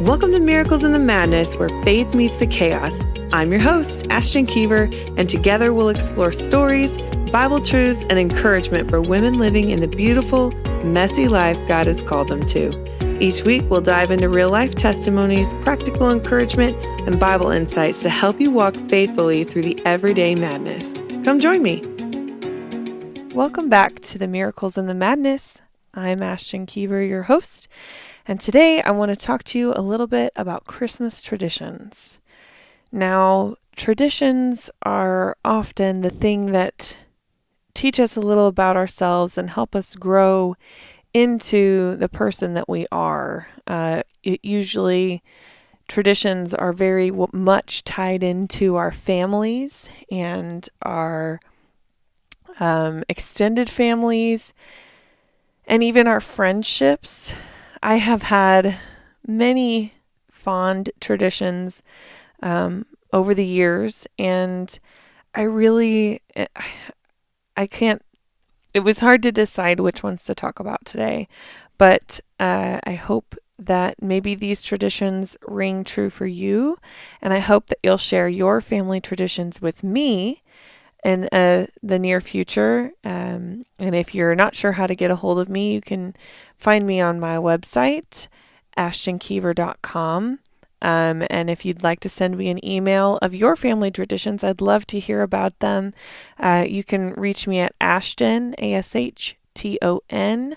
Welcome to Miracles in the Madness, where faith meets the chaos. I'm your host, Ashton Keever, and together we'll explore stories, Bible truths, and encouragement for women living in the beautiful, messy life God has called them to. Each week, we'll dive into real-life testimonies, practical encouragement, and Bible insights to help you walk faithfully through the everyday madness. Come join me. Welcome back to the Miracles in the Madness. I'm Ashton Keever, your host. And today I want to talk to you a little bit about Christmas traditions. Now, traditions are often the thing that teach us a little about ourselves and help us grow into the person that we are. Usually, traditions are very much tied into our families and our extended families and even our friendships. I have had many fond traditions over the years, and it was hard to decide which ones to talk about today, but I hope that maybe these traditions ring true for you, and I hope that you'll share your family traditions with me in the near future. And if you're not sure how to get a hold of me, you can find me on my website, ashtonkeever.com. And if you'd like to send me an email of your family traditions, I'd love to hear about them. You can reach me at Ashton, ASHTON,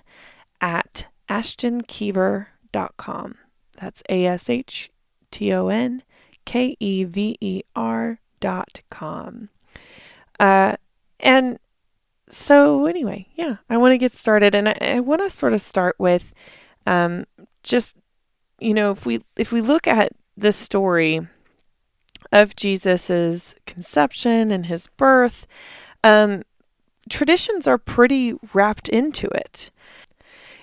at ashtonkeever.com. That's ASHTONKEVER.com. And so anyway, I want to get started, and I want to sort of start with, if we look at the story of Jesus's conception and his birth, traditions are pretty wrapped into it.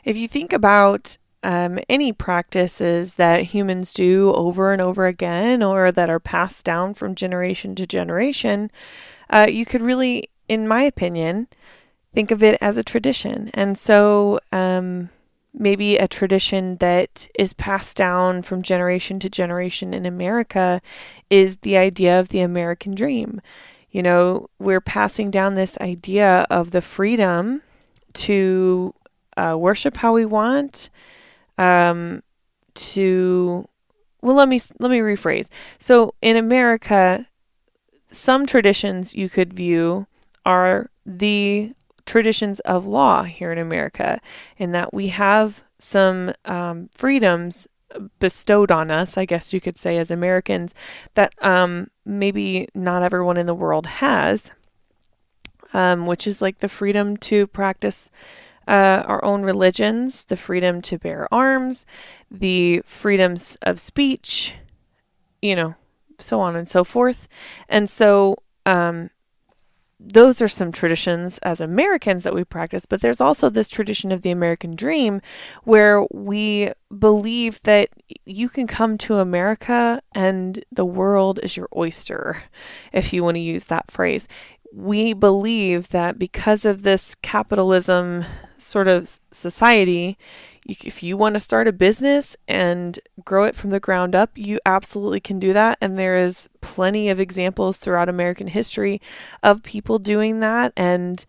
If you think about any practices that humans do over and over again, or that are passed down from generation to generation, you could really, in my opinion, think of it as a tradition. And so maybe a tradition that is passed down from generation to generation in America is the idea of the American dream. You know, we're passing down this idea of the freedom to worship how we want, let me rephrase. So in America, some traditions you could view are the traditions of law here in America, in that we have some freedoms bestowed on us, I guess you could say, as Americans, that maybe not everyone in the world has, which is like the freedom to practice our own religions, the freedom to bear arms, the freedoms of speech, so on and so forth. And so those are some traditions as Americans that we practice, but there's also this tradition of the American dream, where we believe that you can come to America and the world is your oyster, if you want to use that phrase. We believe that because of this capitalism sort of society, if you want to start a business and grow it from the ground up, you absolutely can do that. And there is plenty of examples throughout American history of people doing that. And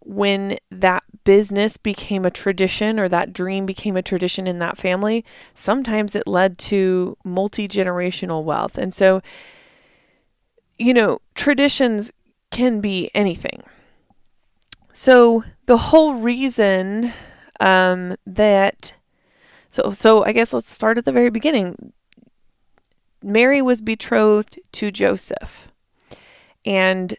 when that business became a tradition, or that dream became a tradition in that family, sometimes it led to multi-generational wealth. And so, traditions can be anything. So the whole reason so I guess let's start at the very beginning. Mary was betrothed to Joseph, and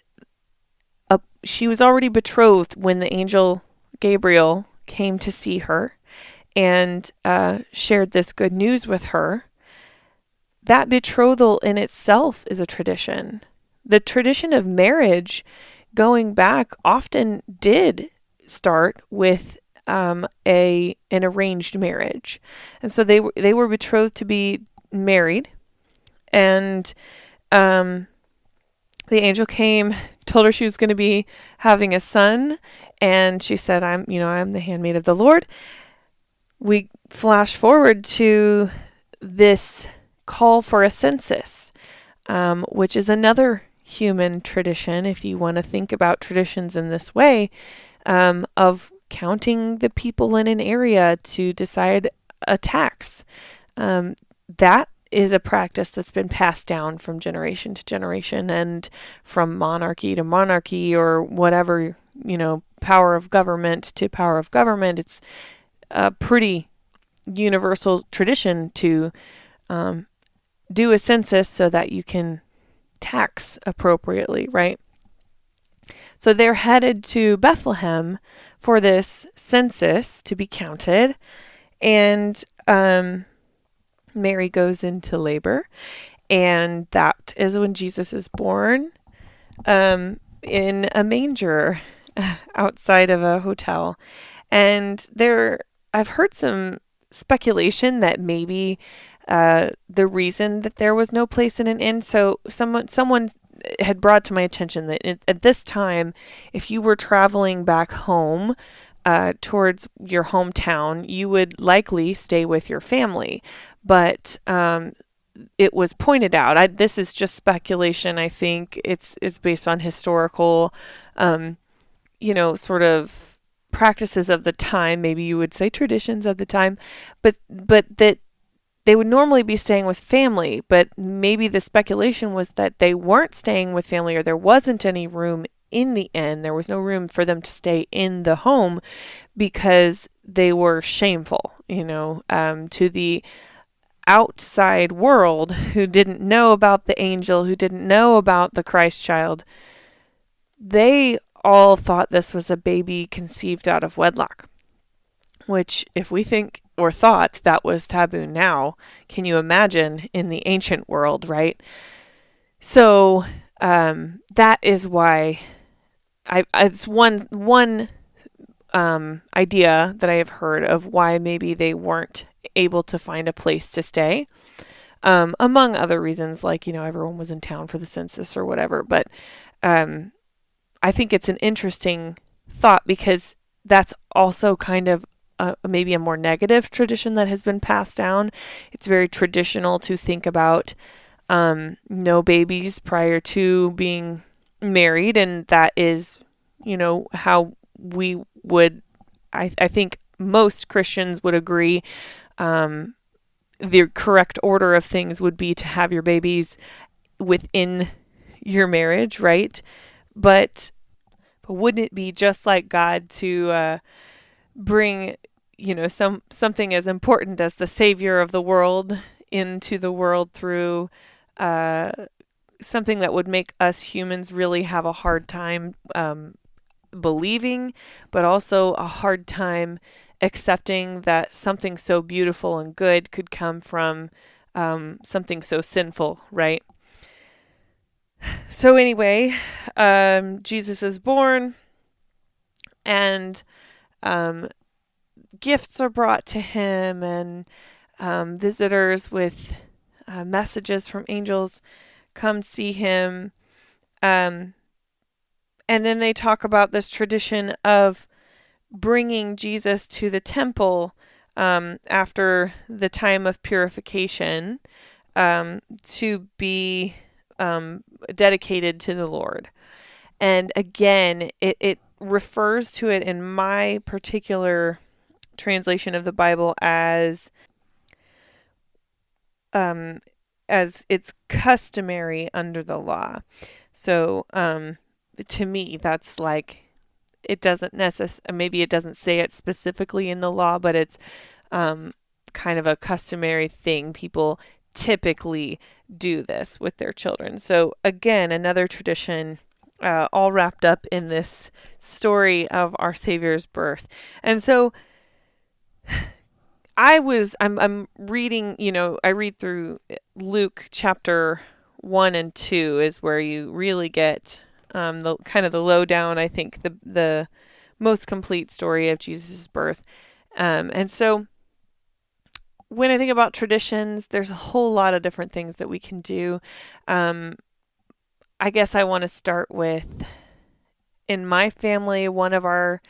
she was already betrothed when the angel Gabriel came to see her and shared this good news with her. That betrothal in itself is a tradition. The tradition of marriage, going back, often did start with an arranged marriage, and so they were betrothed to be married, and the angel came, told her she was going to be having a son, and she said, I'm the handmaid of the Lord. We flash forward to this call for a census, which is another human tradition, if you want to think about traditions in this way, of counting the people in an area to decide a tax. That is a practice that's been passed down from generation to generation and from monarchy to monarchy, or whatever, power of government to power of government. It's a pretty universal tradition to do a census so that you can tax appropriately, right? So they're headed to Bethlehem for this census to be counted, and Mary goes into labor, and that is when Jesus is born, in a manger outside of a hotel. And I've heard some speculation that maybe the reason that there was no place in an inn. So someone had brought to my attention that at this time, if you were traveling back home towards your hometown, you would likely stay with your family. But it was pointed out. This is just speculation. I think it's based on historical, sort of practices of the time. Maybe you would say traditions of the time, but that they would normally be staying with family, but maybe the speculation was that they weren't staying with family, or there wasn't any room in the inn. There was no room for them to stay in the home because they were shameful, to the outside world who didn't know about the angel, who didn't know about the Christ child. They all thought this was a baby conceived out of wedlock, which, if we think or thought that was taboo now, can you imagine in the ancient world, right? So that is why it's one idea that I have heard of why maybe they weren't able to find a place to stay, among other reasons, like everyone was in town for the census or whatever. But I think it's an interesting thought, because that's also kind of maybe a more negative tradition that has been passed down. It's very traditional to think about no babies prior to being married, and that is, how we would, I think most Christians would agree, the correct order of things would be to have your babies within your marriage, right? But wouldn't it be just like God to bring, something as important as the Savior of the world into the world through something that would make us humans really have a hard time believing, but also a hard time accepting that something so beautiful and good could come from something so sinful, right? So anyway, Jesus is born, and gifts are brought to him, and visitors with messages from angels come see him. And then they talk about this tradition of bringing Jesus to the temple after the time of purification, to be dedicated to the Lord. And again, it refers to it in my particular translation of the Bible as it's customary under the law. So to me, that's like, it doesn't maybe it doesn't say it specifically in the law, but it's kind of a customary thing. People typically do this with their children. So again, another tradition, all wrapped up in this story of our Savior's birth. And so I'm reading, I read through Luke chapter 1 and 2 is where you really get the kind of the lowdown, I think, the most complete story of Jesus' birth. And so when I think about traditions, there's a whole lot of different things that we can do. I guess I want to start with, in my family, one of our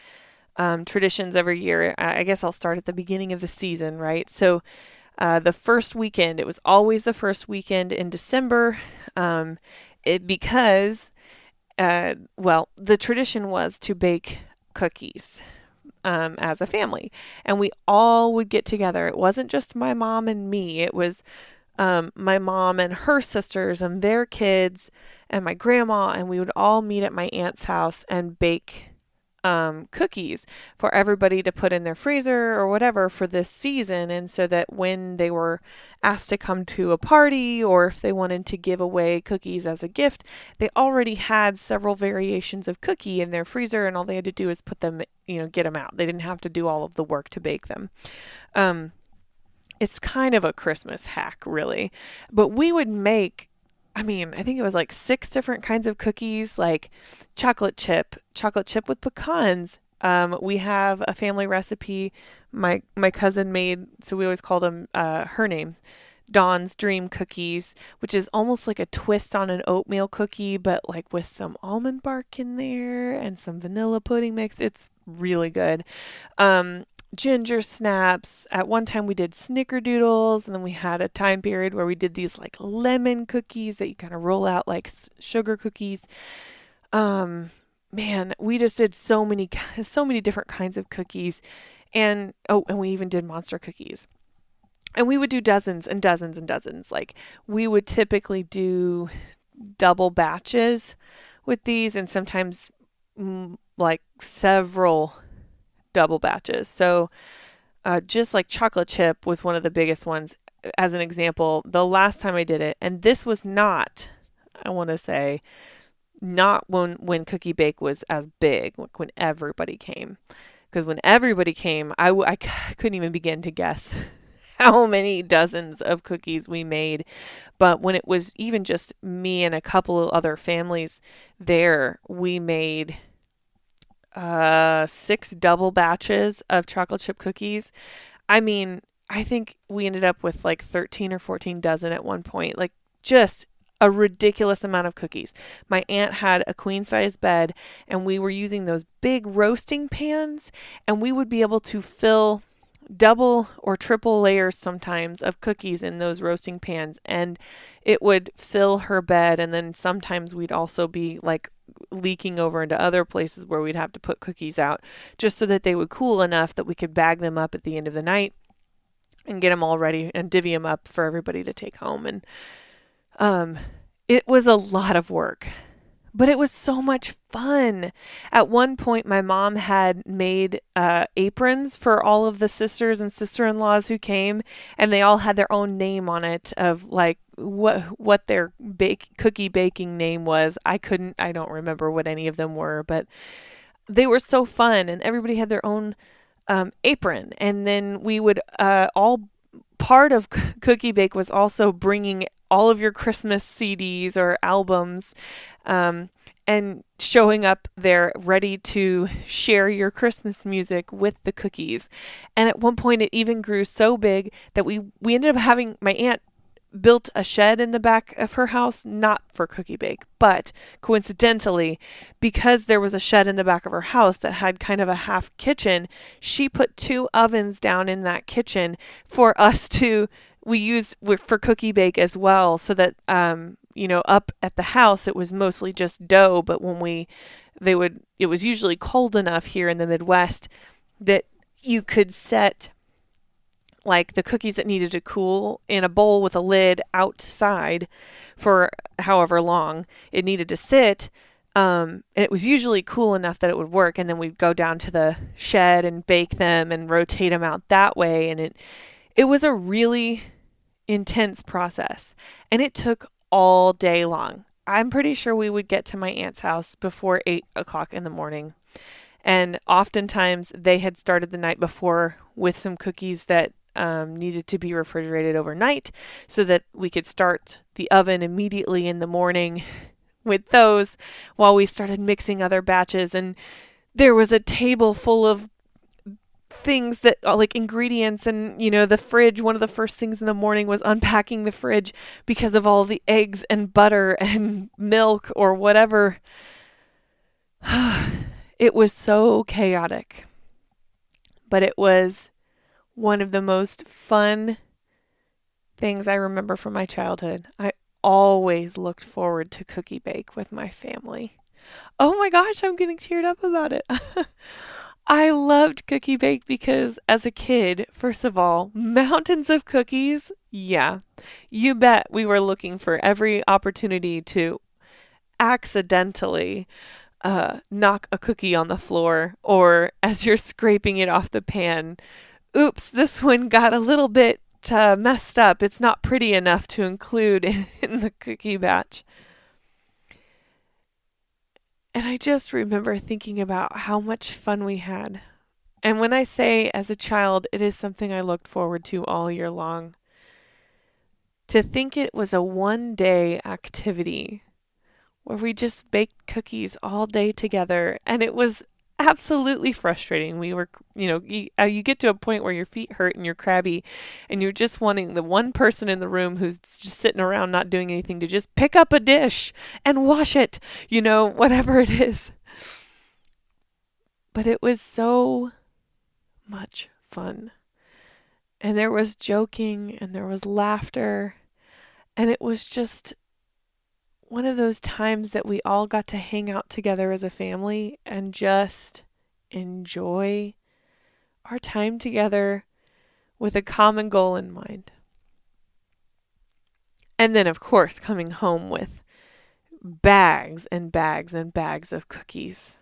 traditions every year. I guess I'll start at the beginning of the season, right? So The first weekend, it was always the first weekend in December, um, because, well, the tradition was to bake cookies as a family. And we all would get together. It wasn't just my mom and me, it was my mom and her sisters and their kids and my grandma, and we would all meet at my aunt's house and bake cookies for everybody to put in their freezer or whatever for this season. And so that when they were asked to come to a party or if they wanted to give away cookies as a gift, they already had several variations of cookie in their freezer, and all they had to do is put them, get them out. They didn't have to do all of the work to bake them. It's kind of a Christmas hack, really. But we would make, I think it was like 6 different kinds of cookies, like chocolate chip with pecans. We have a family recipe my cousin made, so we always called them her name, Dawn's Dream Cookies, which is almost like a twist on an oatmeal cookie, but like with some almond bark in there and some vanilla pudding mix. It's really good. Ginger snaps. At one time we did snickerdoodles, and then we had a time period where we did these like lemon cookies that you kind of roll out like sugar cookies. Man, we just did so many different kinds of cookies, and we even did monster cookies. And we would do dozens and dozens and dozens. Like, we would typically do double batches with these, and sometimes like several double batches. So just like chocolate chip was one of the biggest ones. As an example, the last time I did it, and this was not, I want to say, not when Cookie Bake was as big, like when everybody came. Because when everybody came, I couldn't even begin to guess how many dozens of cookies we made. But when it was even just me and a couple of other families there, we made 6 double batches of chocolate chip cookies. I think we ended up with like 13 or 14 dozen at one point. Like, just a ridiculous amount of cookies. My aunt had a queen size bed, and we were using those big roasting pans, and we would be able to fill double or triple layers sometimes of cookies in those roasting pans, and it would fill her bed. And then sometimes we'd also be like leaking over into other places where we'd have to put cookies out just so that they would cool enough that we could bag them up at the end of the night and get them all ready and divvy them up for everybody to take home. And it was a lot of work, but it was so much fun. At one point, my mom had made aprons for all of the sisters and sister-in-laws who came, and they all had their own name on it of like what their cookie baking name was. I don't remember what any of them were, but they were so fun, and everybody had their own apron. And then we would all part of Cookie Bake was also bringing all of your Christmas CDs or albums, and showing up there ready to share your Christmas music with the cookies. And at one point, it even grew so big that we ended up having my aunt built a shed in the back of her house, not for Cookie Bake, but coincidentally, because there was a shed in the back of her house that had kind of a half kitchen, she put 2 ovens down in that kitchen for us to we use for Cookie Bake as well, so that up at the house it was mostly just dough, but when it was usually cold enough here in the Midwest that you could set like the cookies that needed to cool in a bowl with a lid outside for however long it needed to sit. And it was usually cool enough that it would work, and then we'd go down to the shed and bake them and rotate them out that way. And it was a really intense process, and it took all day long. I'm pretty sure we would get to my aunt's house before 8 o'clock in the morning. And oftentimes they had started the night before with some cookies that needed to be refrigerated overnight so that we could start the oven immediately in the morning with those while we started mixing other batches. And there was a table full of things that like ingredients, and the fridge, one of the first things in the morning was unpacking the fridge because of all the eggs and butter and milk or whatever. It was so chaotic, but it was one of the most fun things I remember from my childhood. I always looked forward to cookie bake with my family. Oh my gosh, I'm getting teared up about it. I loved cookie bake because as a kid, first of all, mountains of cookies. Yeah, you bet we were looking for every opportunity to accidentally knock a cookie on the floor, or as you're scraping it off the pan, oops, this one got a little bit messed up. It's not pretty enough to include in the cookie batch. And I just remember thinking about how much fun we had. And when I say as a child, it is something I looked forward to all year long. To think it was a 1 day activity where we just baked cookies all day together, and it was absolutely frustrating. We were, you get to a point where your feet hurt and you're crabby, and you're just wanting the one person in the room who's just sitting around not doing anything to just pick up a dish and wash it, whatever it is. But it was so much fun. And there was joking and there was laughter, and it was just one of those times that we all got to hang out together as a family and just enjoy our time together with a common goal in mind. And then, of course, coming home with bags and bags and bags of cookies.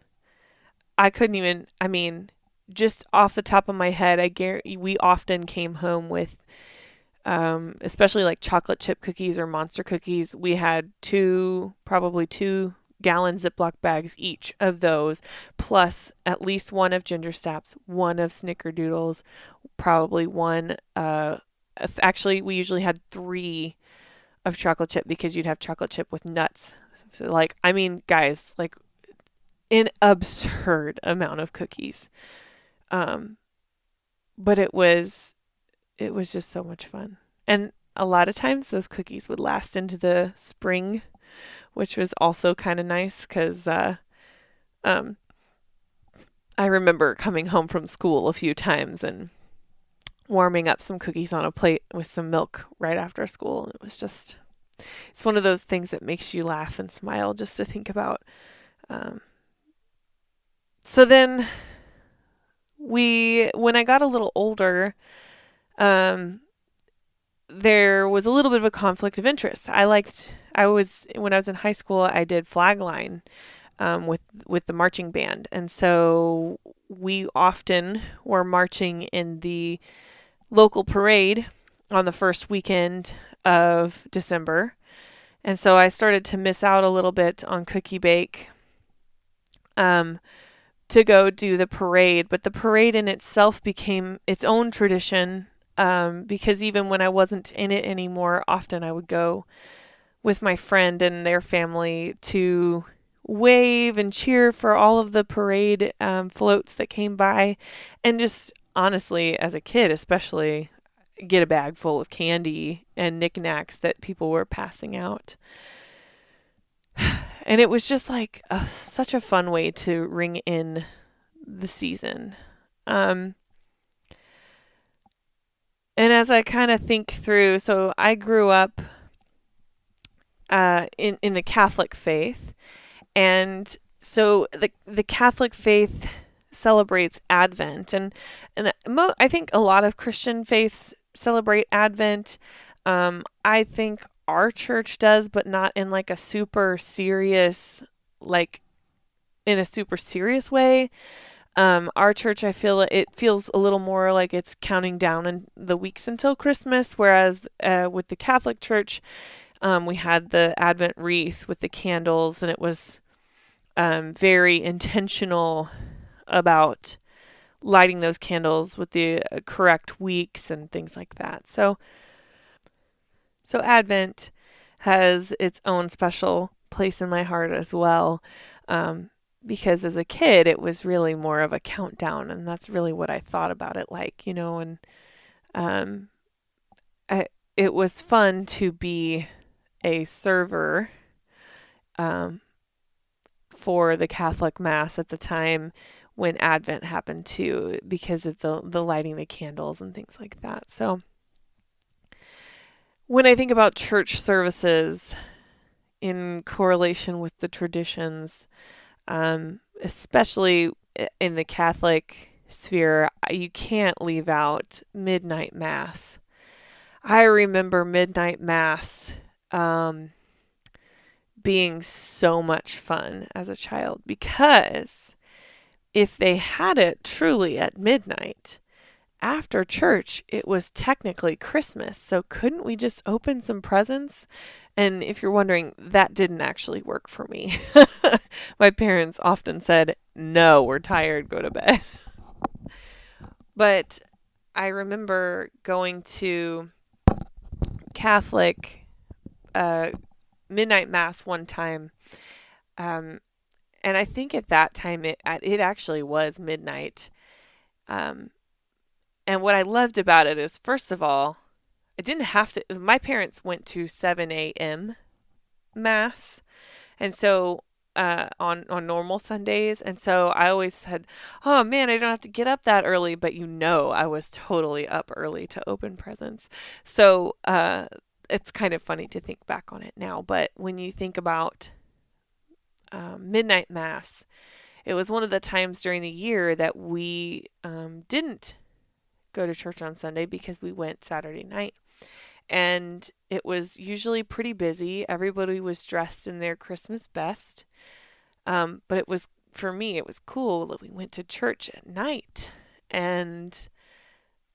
I couldn't even, just off the top of my head, I guarantee we often came home with especially like chocolate chip cookies or monster cookies. We had probably 2 gallon Ziploc bags each of those, plus at least one of Ginger Snaps, one of Snickerdoodles, probably one. Actually, we usually had 3 of chocolate chip because you'd have chocolate chip with nuts. So, guys, like an absurd amount of cookies. But it was just so much fun. And a lot of times those cookies would last into the spring, which was also kind of nice because I remember coming home from school a few times and warming up some cookies on a plate with some milk right after school. And it's one of those things that makes you laugh and smile just to think about. So then when I got a little older, there was a little bit of a conflict of interest. When I was in high school, I did flagline with the marching band, and so we often were marching in the local parade on the first weekend of December, and so I started to miss out a little bit on Cookie Bake to go do the parade, but the parade in itself became its own tradition. Because even when I wasn't in it anymore, often I would go with my friend and their family to wave and cheer for all of the parade floats that came by, and just honestly, as a kid especially, get a bag full of candy and knickknacks that people were passing out. And it was just like such a fun way to ring in the season. And as I kind of think through, so I grew up in the Catholic faith, and so the Catholic faith celebrates Advent, and I think a lot of Christian faiths celebrate Advent. I think our church does, but not in like a super serious, way. Our church, I feel it feels a little more like it's counting down in the weeks until Christmas, whereas with the Catholic Church, we had the Advent wreath with the candles, and it was very intentional about lighting those candles with the correct weeks and things like that. So Advent has its own special place in my heart as well. Because as a kid, it was really more of a countdown, and that's really what I thought about it like, and it was fun to be a server for the Catholic Mass at the time when Advent happened too, because of the lighting the candles and things like that. So When I think about church services in correlation with the traditions, especially in the Catholic sphere, you can't leave out midnight mass. I remember midnight mass being so much fun as a child because if they had it truly at midnight, after church, it was technically Christmas. So couldn't we just open some presents? And if you're wondering, that didn't actually work for me. My parents often said, "No, we're tired, go to bed." But I remember going to Catholic midnight mass one time. Um, and I think at that time it actually was midnight. Um, and what I loved about it is, first of all, I didn't have to. My parents went to 7 a.m. mass, and so on normal Sundays, and so I always said, "Oh man, I don't have to get up that early." But I was totally up early to open presents. So it's kind of funny to think back on it now. But when you think about midnight mass, it was one of the times during the year that we didn't go to church on Sunday because we went Saturday night. And it was usually pretty busy. Everybody was dressed in their Christmas best. But for me, it was cool that we went to church at night. And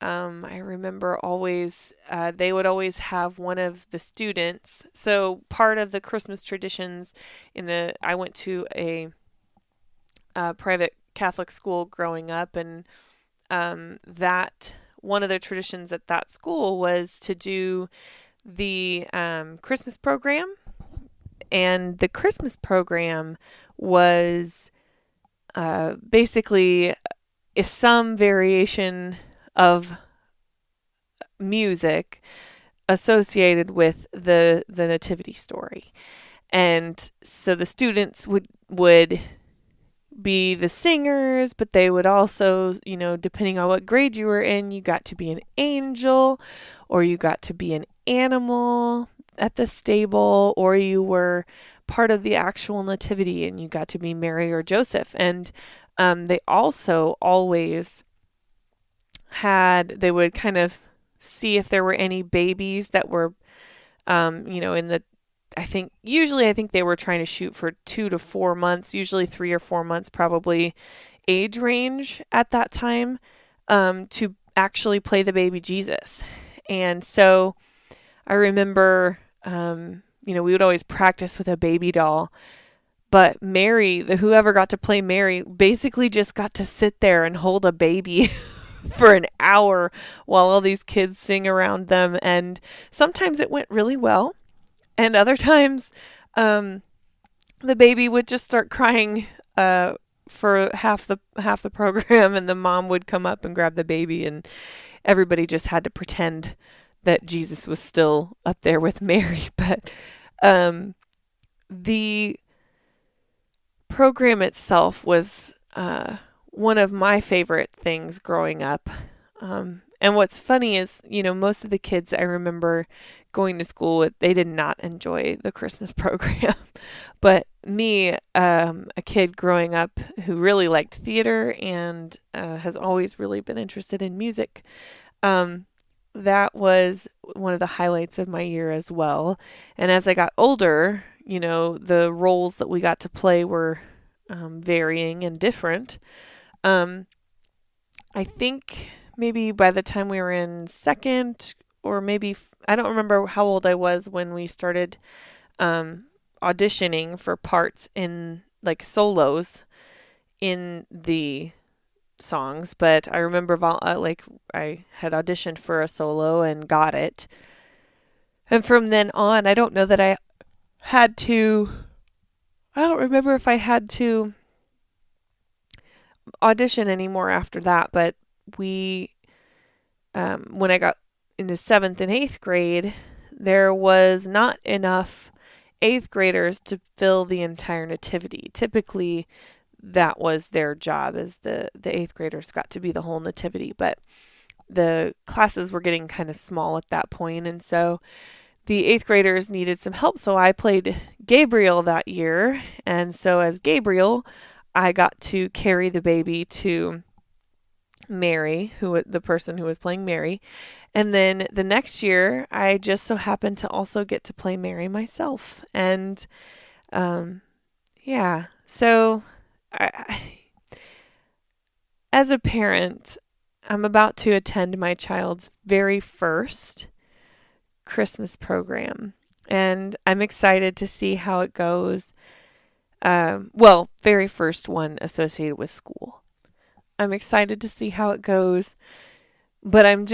I remember they would always have one of the students. So part of the Christmas traditions I went to a private Catholic school growing up, and that one of the traditions at that school was to do the Christmas program. And the Christmas program was basically some variation of music associated with the nativity story. And so the students would be the singers, but they would also, depending on what grade you were in, you got to be an angel, or you got to be an animal at the stable, or you were part of the actual nativity and you got to be Mary or Joseph. And they also always they would kind of see if there were any babies that were, in the I think they were trying to shoot for 2 to 4 months, usually 3 or 4 months, probably age range at that time, to actually play the baby Jesus. And so I remember, we would always practice with a baby doll, but whoever got to play Mary basically just got to sit there and hold a baby for an hour while all these kids sing around them. And sometimes it went really well. And other times, the baby would just start crying for half the program, and the mom would come up and grab the baby, and everybody just had to pretend that Jesus was still up there with Mary. But the program itself was one of my favorite things growing up. And what's funny is, most of the kids I remember going to school with, they did not enjoy the Christmas program. But me, a kid growing up who really liked theater and has always really been interested in music, that was one of the highlights of my year as well. And as I got older, the roles that we got to play were varying and different. I think maybe by the time we were in second, or maybe I don't remember how old I was when we started auditioning for parts in like solos in the songs, but I remember I had auditioned for a solo and got it. And from then on, I don't remember if I had to audition anymore after that, but when I got into 7th and 8th grade, there was not enough 8th graders to fill the entire nativity. Typically, that was their job, as the 8th graders got to be the whole nativity, but the classes were getting kind of small at that point, and so the eighth graders needed some help, so I played Gabriel that year. And so as Gabriel, I got to carry the baby to Mary, the person who was playing Mary. And then the next year, I just so happened to also get to play Mary myself. And um, yeah, so I, as a parent, I'm about to attend my child's very first Christmas program. And I'm excited to see how it goes. Well, very first one associated with school. I'm excited to see how it goes, but I'm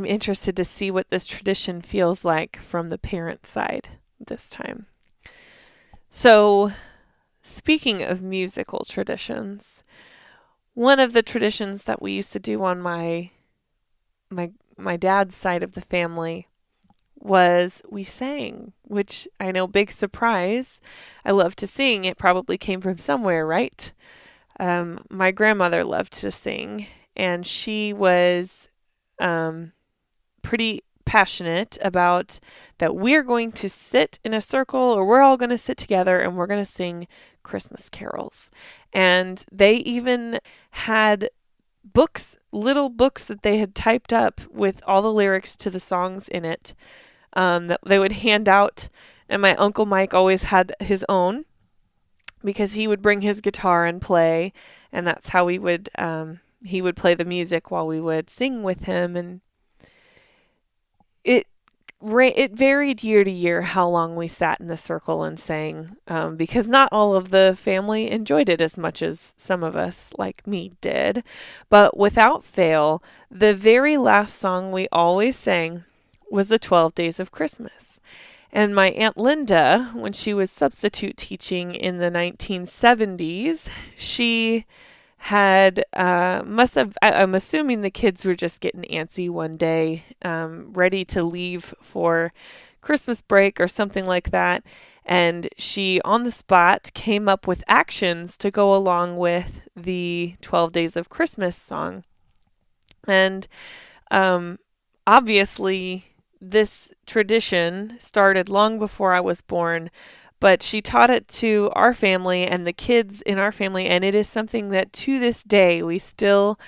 interested to see what this tradition feels like from the parent side this time. So, speaking of musical traditions, one of the traditions that we used to do on my dad's side of the family was we sang, which I know, big surprise. I love to sing. It probably came from somewhere, right? My grandmother loved to sing, and she was pretty passionate about that we're going to sit in a circle, or we're all going to sit together and we're going to sing Christmas carols. And they even had books, little books that they had typed up with all the lyrics to the songs in it, that they would hand out. And my Uncle Mike always had his own, because he would bring his guitar and play, and that's how he would play the music while we would sing with him. And it varied year to year how long we sat in the circle and sang, because not all of the family enjoyed it as much as some of us, like me, did. But without fail, the very last song we always sang was the 12 Days of Christmas. And my Aunt Linda, when she was substitute teaching in the 1970s, she had I'm assuming the kids were just getting antsy one day, ready to leave for Christmas break or something like that. And she, on the spot, came up with actions to go along with the 12 Days of Christmas song. And obviously, this tradition started long before I was born, but she taught it to our family and the kids in our family, and it is something that to this day we still,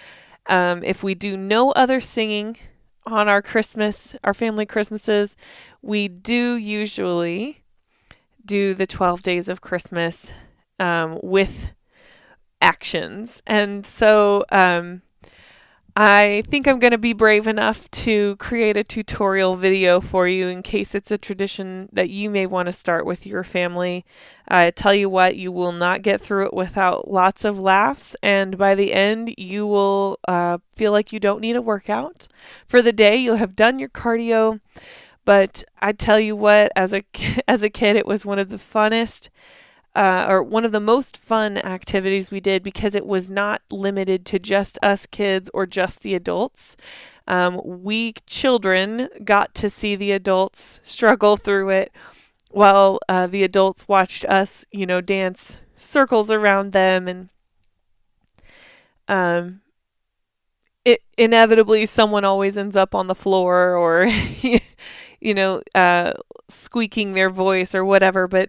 if we do no other singing on our family Christmases, we do usually do the 12 Days of Christmas with actions. And so I think I'm going to be brave enough to create a tutorial video for you in case it's a tradition that you may want to start with your family. I tell you what, you will not get through it without lots of laughs, and by the end, you will feel like you don't need a workout. For the day, you'll have done your cardio, but I tell you what, as a kid, it was one of the funnest or one of the most fun activities we did, because it was not limited to just us kids or just the adults. We children got to see the adults struggle through it, while the adults watched us, dance circles around them. And it inevitably, someone always ends up on the floor, or squeaking their voice or whatever. But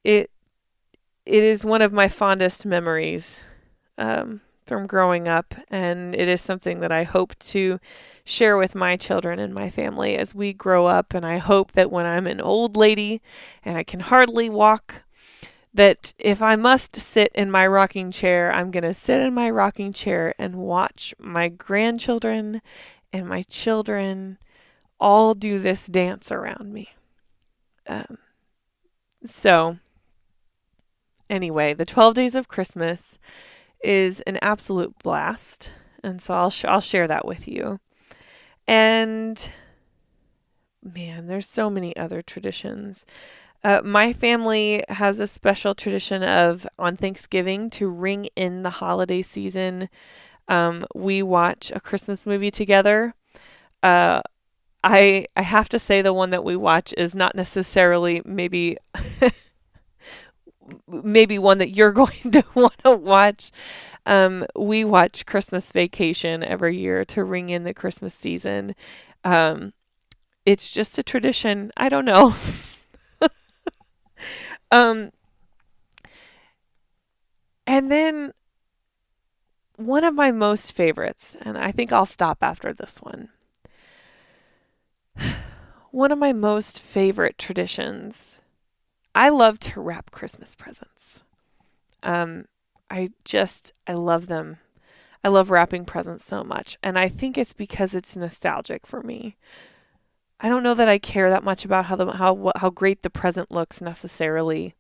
it is one of my fondest memories from growing up, and it is something that I hope to share with my children and my family as we grow up. And I hope that when I'm an old lady and I can hardly walk, that if I must sit in my rocking chair, I'm going to sit in my rocking chair and watch my grandchildren and my children all do this dance around me. So anyway, the 12 Days of Christmas is an absolute blast, and so I'll share that with you. And man, there's so many other traditions. My family has a special tradition of, on Thanksgiving, to ring in the holiday season. We watch a Christmas movie together. I have to say, the one that we watch is not necessarily maybe one that you're going to want to watch. We watch Christmas Vacation every year to ring in the Christmas season. it's just a tradition. I don't know. um, and then one of my most favorites, and I think I'll stop after this one. One of my most favorite traditions. I love to wrap Christmas presents. Um, I love them. I love wrapping presents so much, and I think it's because it's nostalgic for me. I don't know that I care that much about how great the present looks necessarily,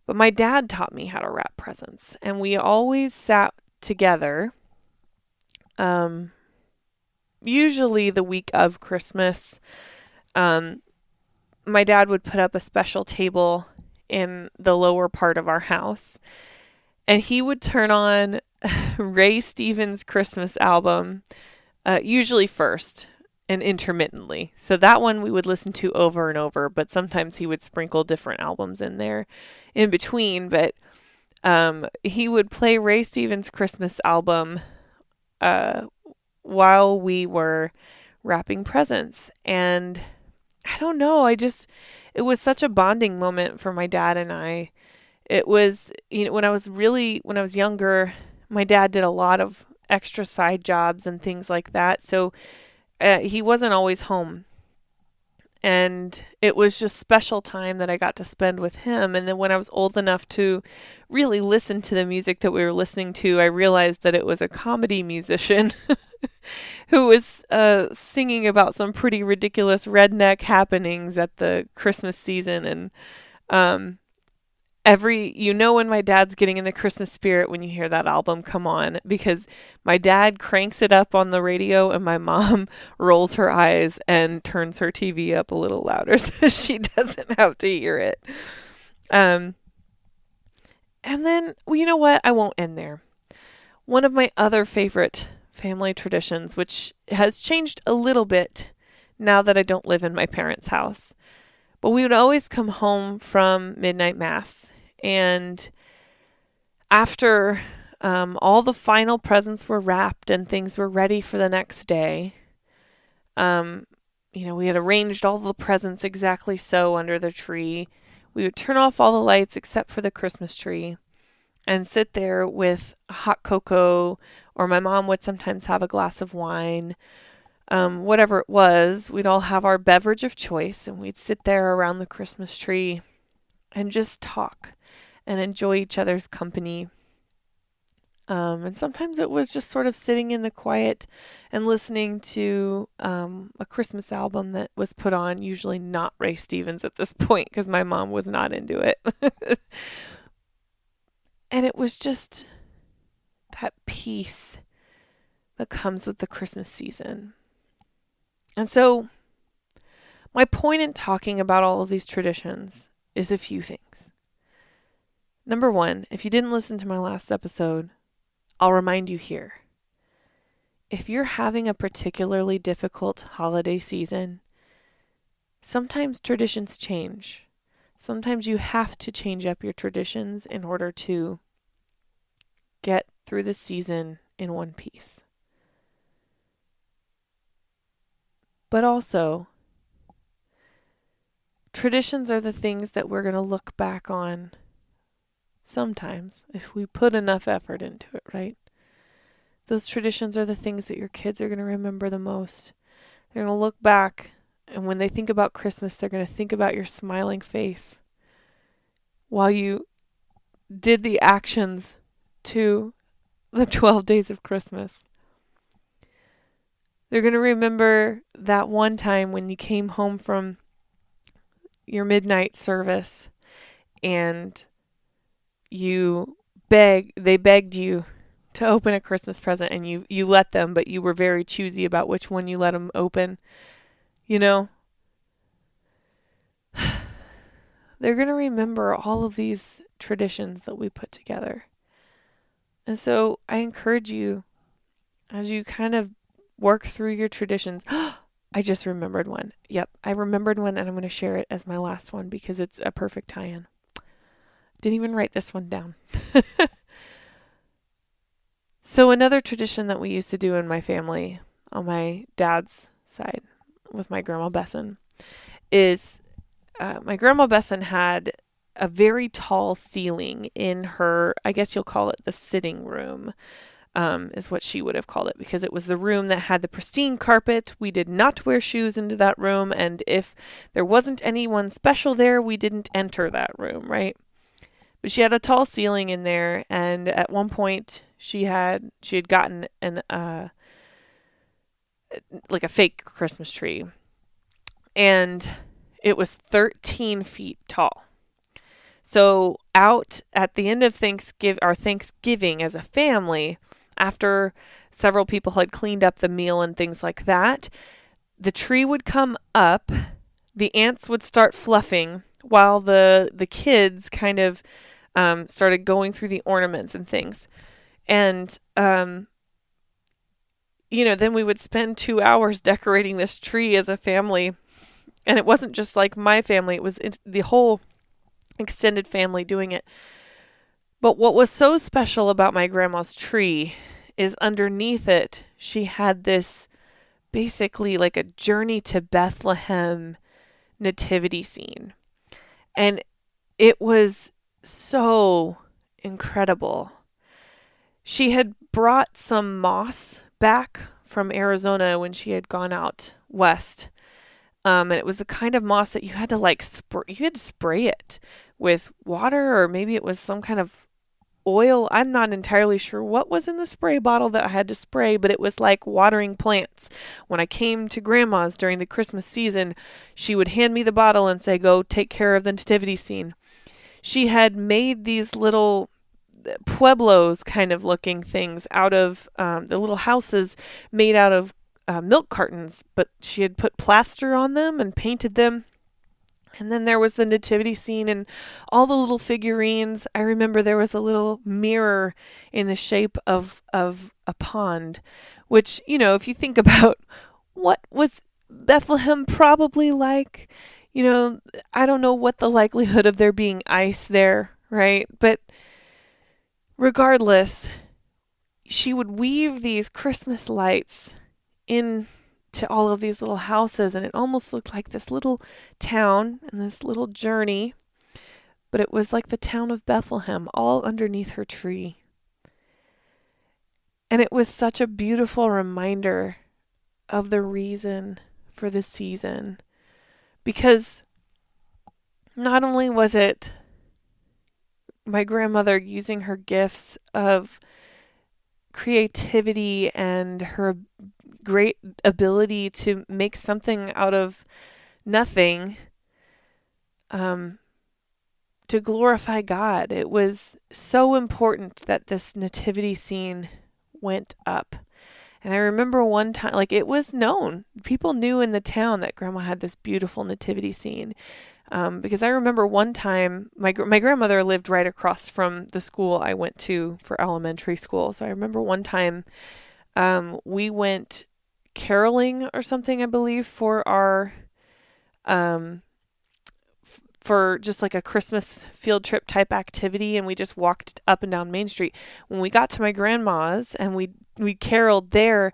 but my dad taught me how to wrap presents, and we always sat together. Um, Usually the week of Christmas. Um, my dad would put up a special table in the lower part of our house, and he would turn on Ray Stevens' Christmas album, usually first and intermittently. So that one we would listen to over and over, but sometimes he would sprinkle different albums in there in between. But he would play Ray Stevens' Christmas album uh, while we were wrapping presents. And I don't know, it was such a bonding moment for my dad and I. It was, when I was younger, my dad did a lot of extra side jobs and things like that. So he wasn't always home. And it was just special time that I got to spend with him. And then when I was old enough to really listen to the music that we were listening to, I realized that it was a comedy musician who was singing about some pretty ridiculous redneck happenings at the Christmas season. And um, when my dad's getting in the Christmas spirit when you hear that album come on, because my dad cranks it up on the radio and my mom rolls her eyes and turns her TV up a little louder so she doesn't have to hear it. Um, and then, well, you know what? I won't end there. One of my other favorite family traditions, which has changed a little bit now that I don't live in my parents' house, but we would always come home from midnight mass. And after all the final presents were wrapped and things were ready for the next day, we had arranged all the presents exactly so under the tree. We would turn off all the lights except for the Christmas tree and sit there with hot cocoa, or my mom would sometimes have a glass of wine. Whatever it was, we'd all have our beverage of choice and we'd sit there around the Christmas tree and just talk and enjoy each other's company. And sometimes it was just sort of sitting in the quiet and listening to a Christmas album that was put on, usually not Ray Stevens at this point because my mom was not into it. And it was just that peace that comes with the Christmas season. And so my point in talking about all of these traditions is a few things. Number one, if you didn't listen to my last episode, I'll remind you here. If you're having a particularly difficult holiday season, sometimes traditions change. Sometimes you have to change up your traditions in order to get through the season in one piece. But also, traditions are the things that we're going to look back on sometimes if we put enough effort into it, right? Those traditions are the things that your kids are going to remember the most. They're going to look back, and when they think about Christmas, they're going to think about your smiling face while you did the actions to the 12 days of Christmas. They're going to remember that one time when you came home from your midnight service and they begged you to open a Christmas present, and you let them, but you were very choosy about which one you let them open. They're going to remember all of these traditions that we put together. And so I encourage you, as you kind of work through your traditions. I just remembered one. Yep, I remembered one, and I'm going to share it as my last one because it's a perfect tie-in. Didn't even write this one down. So another tradition that we used to do in my family, on my dad's side, with my grandma Besson is my grandma Besson had a very tall ceiling in her, I guess you'll call it the sitting room, is what she would have called it, because it was the room that had the pristine carpet. We did not wear shoes into that room, and if there wasn't anyone special there, we didn't enter that room, right? But she had a tall ceiling in there, and at one point she had gotten an like a fake Christmas tree, and it was 13 feet tall. So out at the end of Thanksgiving as a family, after several people had cleaned up the meal and things like that, the tree would come up, the ants would start fluffing while the kids kind of started going through the ornaments and things. And then we would spend 2 hours decorating this tree as a family. And it wasn't just like my family, it was the whole extended family doing it. But what was so special about my grandma's tree is underneath it, she had this basically like a journey to Bethlehem nativity scene. And it was so incredible. She had brought some moss back from Arizona when she had gone out west. And it was the kind of moss that you had to spray it with water, or maybe it was some kind of oil. I'm not entirely sure what was in the spray bottle that I had to spray, but it was like watering plants. When I came to grandma's during the Christmas season, she would hand me the bottle and say, go take care of the nativity scene. She had made these little pueblos kind of looking things out of the little houses made out of milk cartons, but she had put plaster on them and painted them. And then there was the nativity scene and all the little figurines. I remember there was a little mirror in the shape of a pond, which, if you think about what was Bethlehem probably like, I don't know what the likelihood of there being ice there, right? But regardless, she would weave these Christmas lights into all of these little houses, and it almost looked like this little town and this little journey, but it was like the town of Bethlehem all underneath her tree. And it was such a beautiful reminder of the reason for the season, because not only was it my grandmother using her gifts of creativity and her great ability to make something out of nothing, to glorify God. It was so important that this nativity scene went up. And I remember one time, like, it was known. People knew in the town that grandma had this beautiful nativity scene. Because I remember one time, my grandmother lived right across from the school I went to for elementary school. So I remember one time we went caroling or something, I believe, for our for just like a Christmas field trip type activity, and we just walked up and down Main Street. When we got to my grandma's and we caroled there,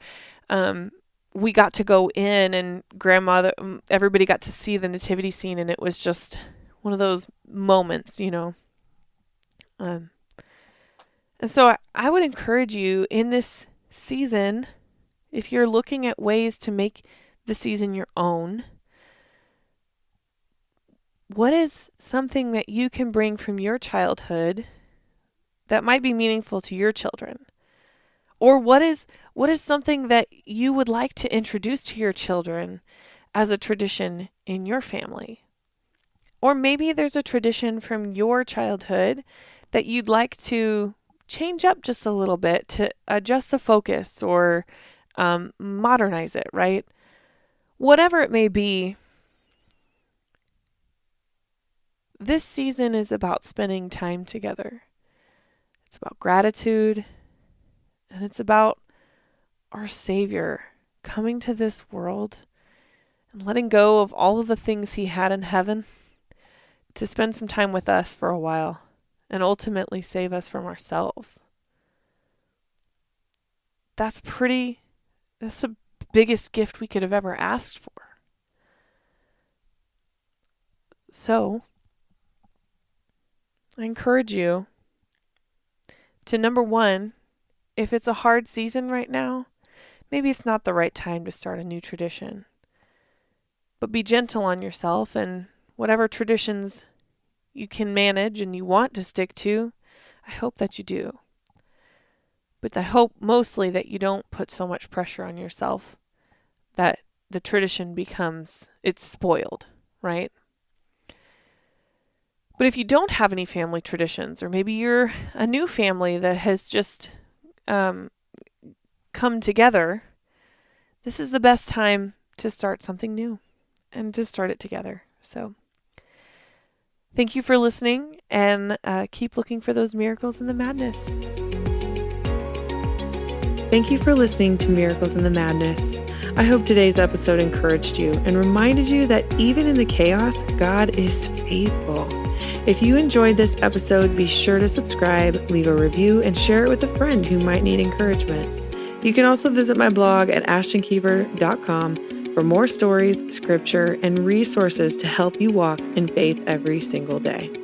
we got to go in, and everybody got to see the nativity scene, and it was just one of those moments, and so I would encourage you in this season, if you're looking at ways to make the season your own, what is something that you can bring from your childhood that might be meaningful to your children? Or what is something that you would like to introduce to your children as a tradition in your family? Or maybe there's a tradition from your childhood that you'd like to change up just a little bit to adjust the focus or modernize it, right? Whatever it may be, this season is about spending time together. It's about gratitude, and it's about our Savior coming to this world and letting go of all of the things he had in heaven to spend some time with us for a while and ultimately save us from ourselves. That's the biggest gift we could have ever asked for. So, I encourage you to, number one, if it's a hard season right now, maybe it's not the right time to start a new tradition. But be gentle on yourself, and whatever traditions you can manage and you want to stick to, I hope that you do. But I hope mostly that you don't put so much pressure on yourself that the tradition it's spoiled, right? But if you don't have any family traditions, or maybe you're a new family that has just come together, this is the best time to start something new and to start it together. So thank you for listening, and keep looking for those miracles in the madness. Thank you for listening to Miracles in the Madness. I hope today's episode encouraged you and reminded you that even in the chaos, God is faithful. If you enjoyed this episode, be sure to subscribe, leave a review, and share it with a friend who might need encouragement. You can also visit my blog at ashtonkiefer.com for more stories, scripture, and resources to help you walk in faith every single day.